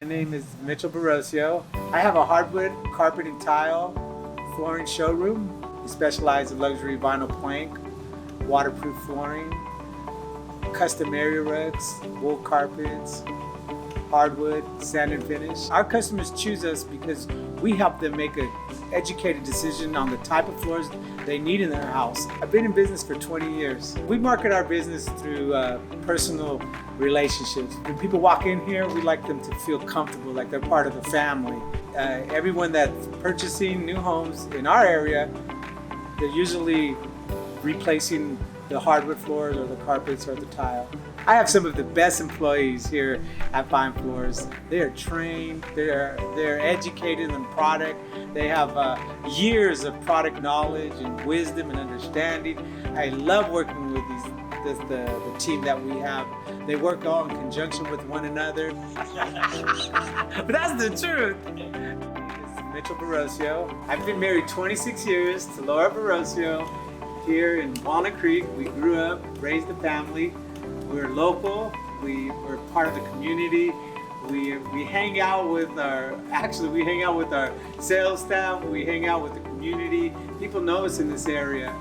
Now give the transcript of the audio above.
My name is Mitchell Barosio. I have a hardwood carpet and tile flooring showroom. We specialize in luxury vinyl plank, waterproof flooring, custom area rugs, wool carpets, hardwood, sand and finish. Our customers choose us because we help them make an educated decision on the type of floors they need in their house. I've been in business for 20 years. We market our business through personal relationships. When people walk in here, we like them to feel comfortable, like they're part of the family. Everyone that's purchasing new homes in our area, they're usually replacing the hardwood floors or the carpets or the tile. I have some of the best employees here at Fine Floors. They are trained, they're educated in product, they have years of product knowledge and wisdom and understanding. I love working with the team that we have. They work all in conjunction with one another. But that's the truth. It's Mitchell Barosio. I've been married 26 years to Laura Barosio here in Walnut Creek. We grew up, raised a family. We're local, we're part of the community. We hang out with our sales staff, we hang out with the community. People know us in this area.